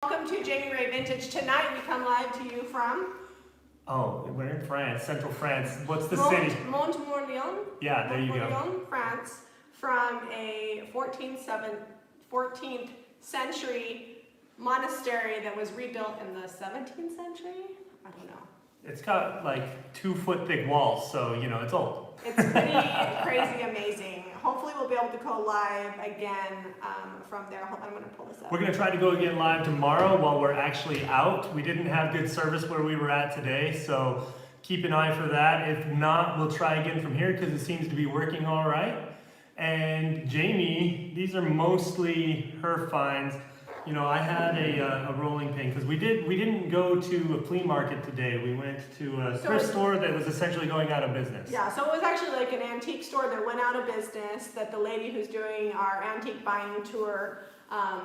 Welcome to Jami Vintage. Tonight we come live to you from we're in France, central France. What's the city? Montmorillon. Yeah, there you go. Montmorillon, France, from a 14th century monastery that was rebuilt in the 17th century. I don't know. It's got like 2-foot thick walls, so you know it's old. It's pretty crazy, amazing. Hopefully we'll be able to go live again from there. Hold on, I'm going to pull this up. We're going to try to go again live tomorrow while we're actually out. We didn't have good service where we were at today, so keep an eye for that. If not, we'll try again from here because it seems to be working all right. And Jami, these are mostly her finds. You know, I had a rolling pin because we didn't go to a flea market today. We went to a thrift store that was essentially going out of business. Yeah, so it was actually like an antique store that went out of business, that the lady who's doing our antique buying tour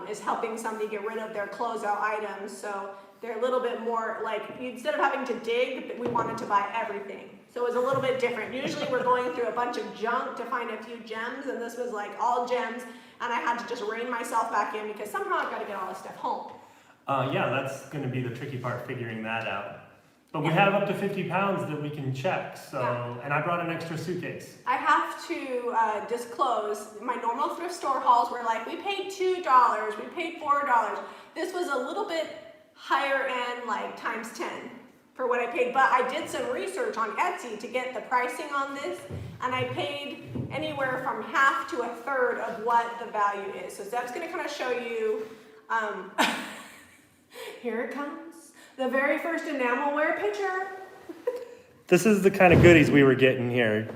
is helping somebody get rid of their closeout items. So they're a little bit more like, instead of having to dig, we wanted to buy everything. So it was a little bit different. Usually we're going through a bunch of junk to find a few gems, and this was like all gems. And I had to just rein myself back in because somehow I've got to get all this stuff home. Yeah, that's going to be the tricky part, figuring that out. But we have up to 50 pounds that we can check, so, and I brought an extra suitcase. I have to disclose, my normal thrift store hauls were like, we paid $2, we paid $4. This was a little bit higher end, like times 10 for what I paid. But I did some research on Etsy to get the pricing on this, and I paid anywhere from half to a third of what the value is. So Zeb's gonna kind of show you, here it comes, the very first enamelware picture. This is the kind of goodies we were getting here.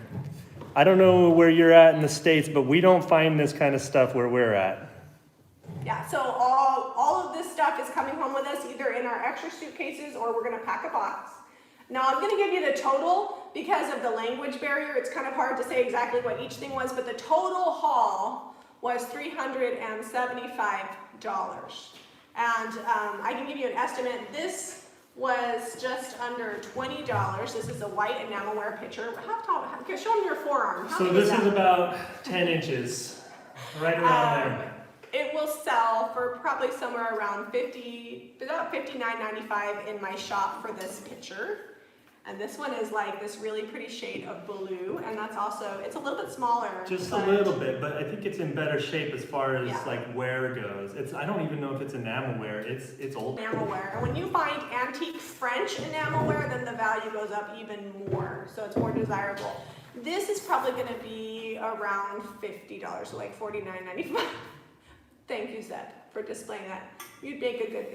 I don't know where you're at in the States, but we don't find this kind of stuff where we're at. Yeah, so all of this stuff is coming home with us, either in our extra suitcases or we're gonna pack a box. Now I'm gonna give you the total because of the language barrier. It's kind of hard to say exactly what each thing was, but the total haul was $375. And I can give you an estimate. This was just under $20. This is a white enamelware pitcher. How tall? Show them your forearm. So this is about 10 inches, right around there. It will sell for probably somewhere around about $59.95 in my shop for this pitcher. And this one is like this really pretty shade of blue, and that's also, it's a little bit smaller. Just a little bit, but I think it's in better shape as far as like wear goes. I don't even know if it's enamelware. It's old. Enamelware, and when you find antique French enamelware, then the value goes up even more, so it's more desirable. This is probably going to be around $50, so like $49.95. Thank you, Zed, for displaying that. You'd make a good